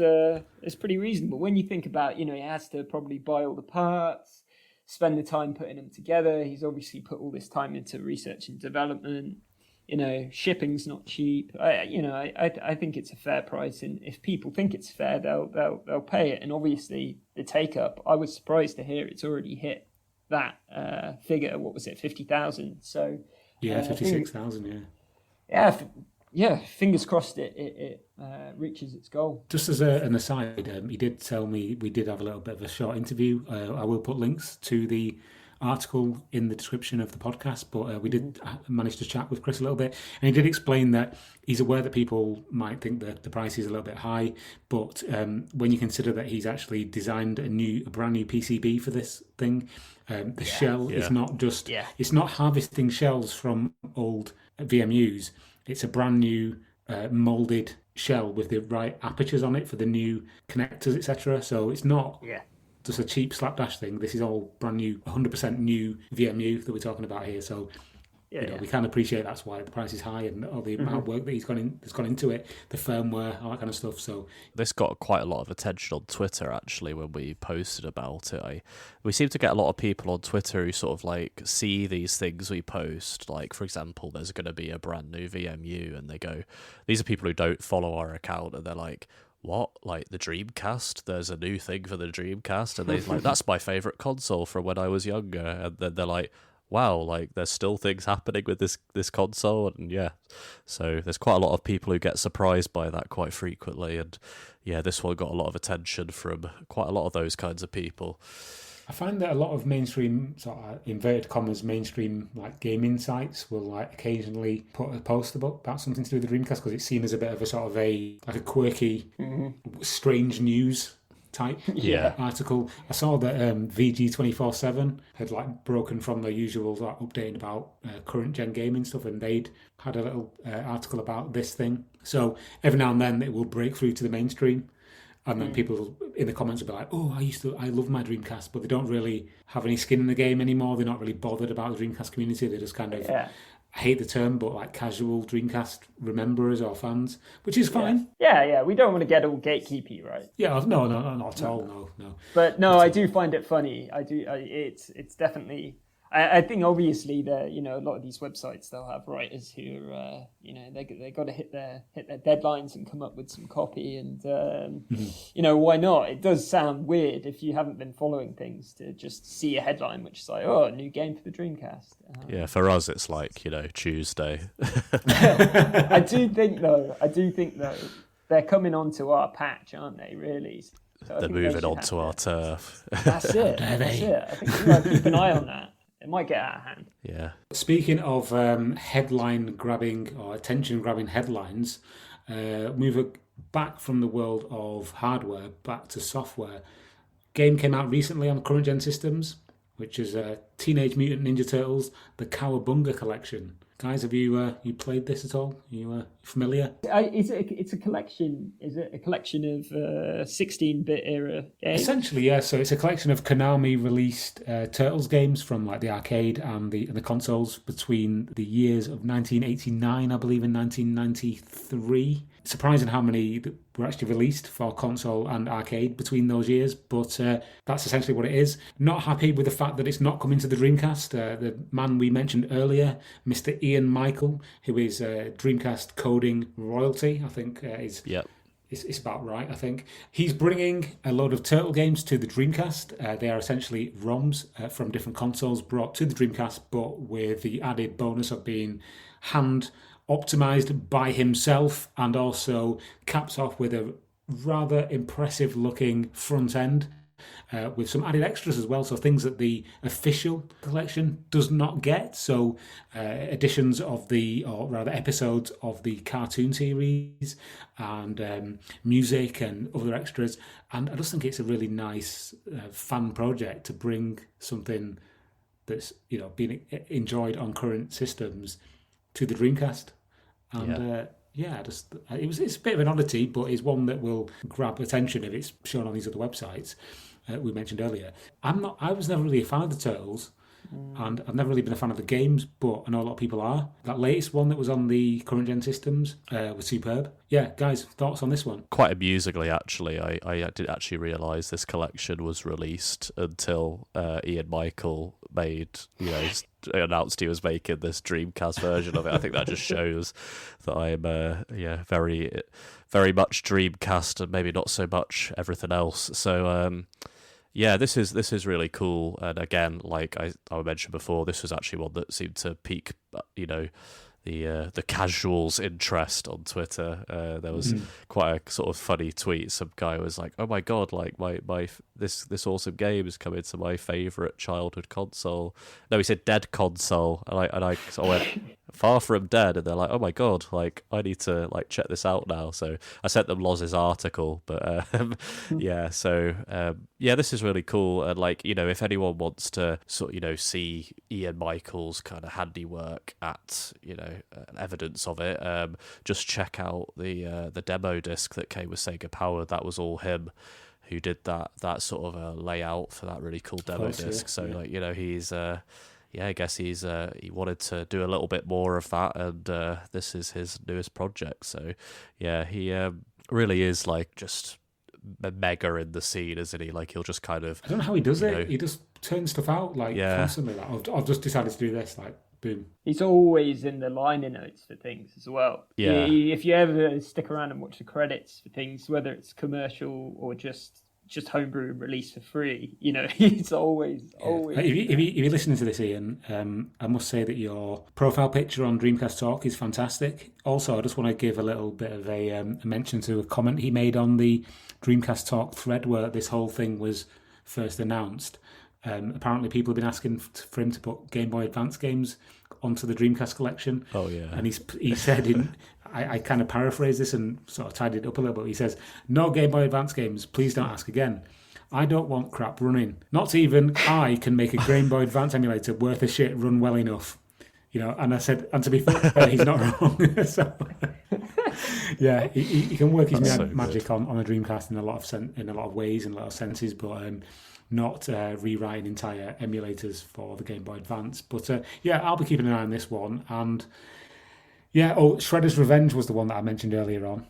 pretty reasonable when you think about, he has to probably buy all the parts, spend the time putting them together. He's obviously put all this time into research and development. Shipping's not cheap. I think it's a fair price, and if people think it's fair, they'll pay it. And obviously the take up, I was surprised to hear it's already hit that figure. What was it, 50,000? So 56,000. Fingers crossed it reaches its goal. Just as an aside, he did tell me we did have a little bit of a short interview. I will put links to the article in the description of the podcast, but we did manage to chat with Chris a little bit, and he did explain that he's aware that people might think that the price is a little bit high, but when you consider that he's actually designed a brand new PCB for this thing, the shell is not just it's not harvesting shells from old VMUs. It's a brand new molded shell with the right apertures on it for the new connectors, etc. So it's not just a cheap slapdash thing. This is all brand new, 100% new VMU that we're talking about here. So we can appreciate that's why the price is high, and all the amount of work that that's gone into it, the firmware, all that kind of stuff. So this got quite a lot of attention on Twitter actually when we posted about it. We seem to get a lot of people on Twitter who sort of see these things we post. Like, for example, there's going to be a brand new VMU, and they go, these are people who don't follow our account, and they're like, what, the Dreamcast? There's a new thing for the Dreamcast, and they're like, that's my favourite console from when I was younger. And then they're like, wow, there's still things happening with this console, and so there's quite a lot of people who get surprised by that quite frequently, and this one got a lot of attention from quite a lot of those kinds of people. I find that a lot of mainstream, sort of inverted commas, mainstream gaming sites will occasionally put a post about something to do with the Dreamcast because it's seen as a bit of a sort of a quirky, strange news type article. I saw that VG247 had broken from their usual updating about current gen gaming stuff, and they'd had a little article about this thing. So every now and then it will break through to the mainstream. And then people in the comments will be like, oh, I love my Dreamcast, but they don't really have any skin in the game anymore. They're not really bothered about the Dreamcast community. They're just kind of, I hate the term, but casual Dreamcast rememberers or fans, which is fine. Yeah. We don't want to get all gatekeepy, right? Yeah, no, not at all, no. But no, I do find it funny. It's definitely... I think obviously a lot of these websites, they'll have writers who are they got to hit their deadlines and come up with some copy, and why not? It does sound weird if you haven't been following things to just see a headline which is like, oh, a new game for the Dreamcast. For us it's Tuesday. I do think though they're coming onto our patch, aren't they? Really? So they're moving onto our turf. That's it. That's it. I think we got to keep an eye on that. It might get out of hand. Yeah. Speaking of headline-grabbing or attention-grabbing headlines, moving back from the world of hardware back to software. Game came out recently on current-gen systems, which is Teenage Mutant Ninja Turtles, the Cowabunga Collection. Guys, have you played this at all? Are you familiar? It's a collection. Is it a collection of 16-bit era games? Essentially, yeah. So it's a collection of Konami-released Turtles games from the arcade and the consoles between the years of 1989, I believe, and 1993. Surprising how many were actually released for console and arcade between those years, but that's essentially what it is. Not happy with the fact that it's not coming to the Dreamcast. The man we mentioned earlier, Mr. Ian Michael, who is Dreamcast coding royalty, I think is it's about right, I think. He's bringing a load of Turtle games to the Dreamcast. They are essentially ROMs from different consoles brought to the Dreamcast, but with the added bonus of being hand optimized by himself, and also caps off with a rather impressive looking front end. With some added extras as well, so things that the official collection does not get. So editions of or rather episodes of the cartoon series, and music and other extras. And I just think it's a really nice fan project to bring something that's being enjoyed on current systems to the Dreamcast. And it's a bit of an oddity, but it's one that will grab attention if it's shown on these other websites we mentioned earlier. I was never really a fan of the Turtles, and I've never really been a fan of the games, but I know a lot of people are. That latest one that was on the current gen systems was superb. Yeah, guys, thoughts on this one? Quite amusingly, actually, I didn't actually realise this collection was released until Ian Michael announced he was making this Dreamcast version of it. I think that just shows that I'm very, very much Dreamcast and maybe not so much everything else. So this is really cool. And again, like I mentioned before, this was actually one that seemed to pique the casuals' interest on Twitter. There was quite a sort of funny tweet. Some guy was like, "Oh my god! Like this awesome game is coming to my favorite childhood console." No, he said dead console, and I went far from dead. And they're like, "Oh my god! Like I need to check this out now." So I sent them Lozz's article, but this is really cool. And if anyone wants to sort see Ian Michael's kind of handiwork at evidence of it, just check out the demo disc that came with Sega Power. That was all him who did that sort of layout for that really cool demo disc. So he's I guess he wanted to do a little bit more of that, and this is his newest project. So he really is just mega in the scene, isn't he? He'll just kind of, I don't know how he does it. He just turns stuff out constantly. I've just decided to do this. Boom. He's always in the liner notes for things as well. Yeah. If you ever stick around and watch the credits for things, whether it's commercial or just homebrew released for free, he's always. If you're listening to this, Ian, I must say that your profile picture on Dreamcast Talk is fantastic. Also, I just want to give a little bit of a mention to a comment he made on the Dreamcast Talk thread where this whole thing was first announced. Apparently people have been asking for him to put Game Boy Advance games onto the Dreamcast collection. Oh, yeah. And he said, I kind of paraphrase this and sort of tidied it up a little bit. He says, "No Game Boy Advance games, please don't ask again. I don't want crap running. Not even I can make a Game Boy Advance emulator worth a shit run well enough." And I said, and to be fair, he's not wrong. So, yeah, he can work his magic on a Dreamcast in a lot of ways, in a lot of senses, but not rewriting entire emulators for the Game Boy Advance. But I'll be keeping an eye on this one. And Shredder's Revenge was the one that I mentioned earlier on.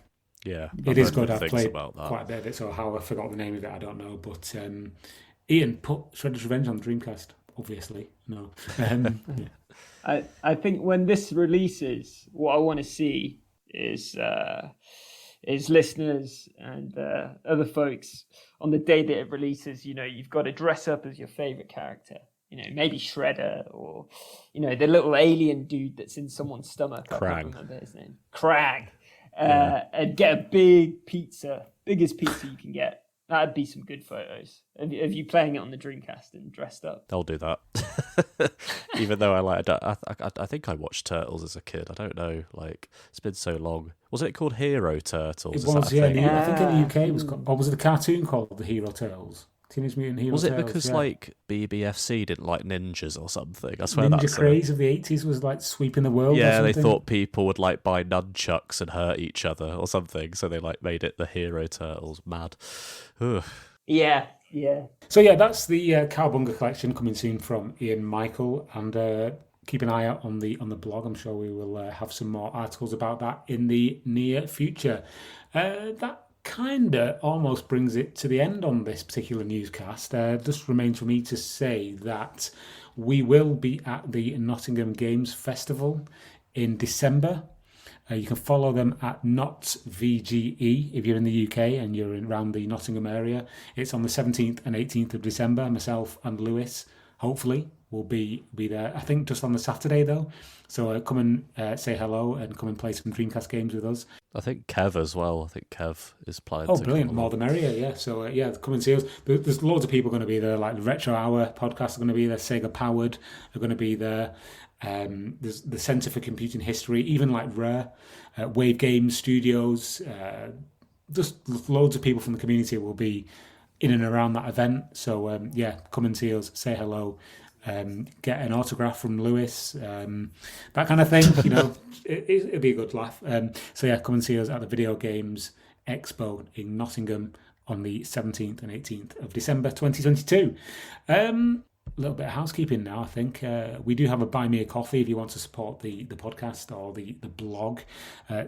Yeah, it is good. I've played quite a bit of it, so how I forgot the name of it, I don't know. But Ian, put Shredder's Revenge on the Dreamcast, obviously. No. I think when this releases, what I want to see is listeners and other folks on the day that it releases. You've got to dress up as your favorite character. Maybe Shredder, or the little alien dude that's in someone's stomach. Krang. I can't remember his name. Krang. And get a big pizza, biggest pizza you can get. That'd be some good photos of you playing it on the Dreamcast and dressed up. I'll do that. Even though I think I watched Turtles as a kid. I don't know, it's been so long. Wasn't it called Hero Turtles? It was, yeah. I think in the UK it was called, or was it a cartoon called The Hero Turtles? Teenage Mutant Hero Turtles. Was it because BBFC didn't like ninjas or something? I swear Ninja craze of the 80s was sweeping the world. Yeah, they thought people would buy nunchucks and hurt each other or something, so they made it the Hero Turtles. Mad. Ugh. Yeah. So that's the Cowabunga Collection coming soon from Ian Michael, and keep an eye out on the blog. I'm sure we will have some more articles about that in the near future. That kind of almost brings it to the end on this particular newscast. Just remains for me to say that we will be at the Nottingham Games Festival in December. You can follow them at NotsVGE if you're in the UK and you're around the Nottingham area. It's on the 17th and 18th of December. Myself and Lewis, hopefully, will be there. I think just on the Saturday, though. So come and say hello and come and play some Dreamcast games with us. I think Kev as well. I think Kev is planning Oh, to brilliant. come More the merrier, yeah. So, come and see us. There's loads of people going to be there, like the Retro Hour podcast are going to be there. Sega Powered are going to be there. There's the Centre for Computing History, even like Rare, Wave Games Studios. Just loads of people from the community will be in and around that event. So, come and see us, say hello. Get an autograph from Lewis, that kind of thing. It'll be a good laugh. Come and see us at the Video Games Expo in Nottingham on the 17th and 18th of December 2022. A little bit of housekeeping now, I think. We do have a Buy Me a Coffee if you want to support the podcast or the blog.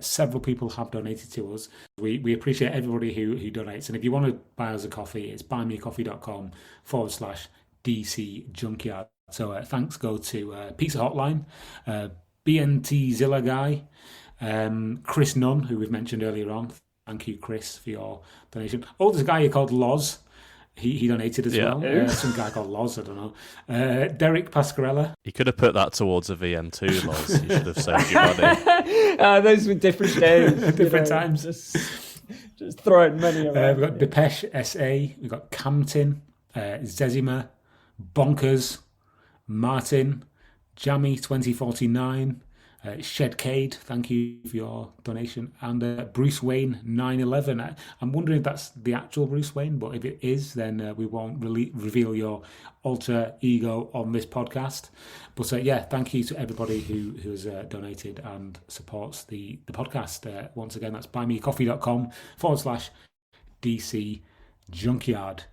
Several people have donated to us. We appreciate everybody who donates. And if you want to buy us a coffee, it's buymeacoffee.com/DC Junkyard. So thanks go to Pizza Hotline, BNT Zilla Guy, Chris Nunn, who we've mentioned earlier on. Thank you, Chris, for your donation. Oh, there's a guy here called Lozz. He donated as well. Some guy called Lozz, I don't know. Derek Pascarella. You could have put that towards a VM2, Lozz. You should have saved your money. Those were different days. Different times. Just throwing money around. We've got Depeche SA. We've got Campton, Zezima, Bonkers, Martin, Jammy 2049, Shedcade, thank you for your donation, and Bruce Wayne 911. I'm wondering if that's the actual Bruce Wayne, but if it is, then we won't reveal your alter ego on this podcast. But thank you to everybody who has donated and supports the podcast. Once again, that's buymeacoffee.com/DC Junkyard.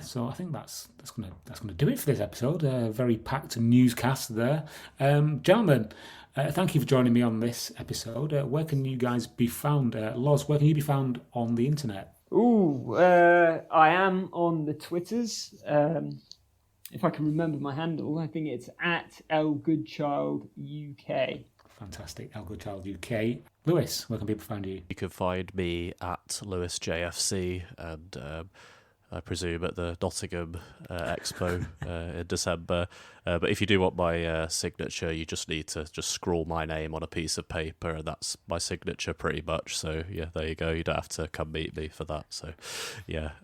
So I think that's gonna do it for this episode. Very packed newscast there, gentlemen. Thank you for joining me on this episode. Where can you guys be found? Lozz, where can you be found on the internet? I am on the Twitters. If I can remember my handle, I think it's at LGoodchildUK. Fantastic, LGoodchild UK. Lewis, where can people find you? You can find me at LewisJFC and I presume at the Nottingham Expo in December. But if you do want my signature, you just need to just scrawl my name on a piece of paper, and that's my signature pretty much. So, there you go. You don't have to come meet me for that. So,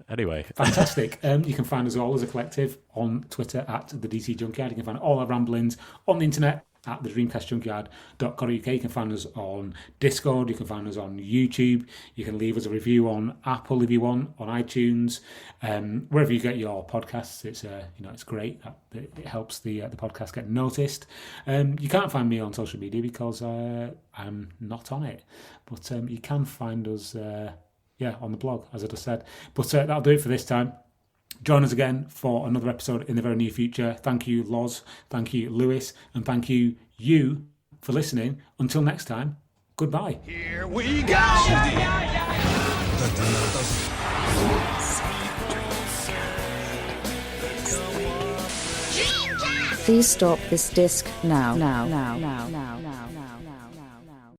anyway. Fantastic. You can find us all as a collective on Twitter at the DC Junkyard. You can find all our ramblings on the internet at the DreamcastJunkyard.co.uk. You can find us on Discord. You can find us on YouTube. You can leave us a review on Apple if you want, on iTunes, wherever you get your podcasts. It's it's great. It helps the podcast get noticed. You can't find me on social media because I'm not on it, but you can find us on the blog, as I just said. But that'll do it for this time. Join us again for another episode in the very near future. Thank you, Lozz. Thank you, Lewis. And thank you for listening. Until next time, goodbye. Here we go! Please stop this disc now.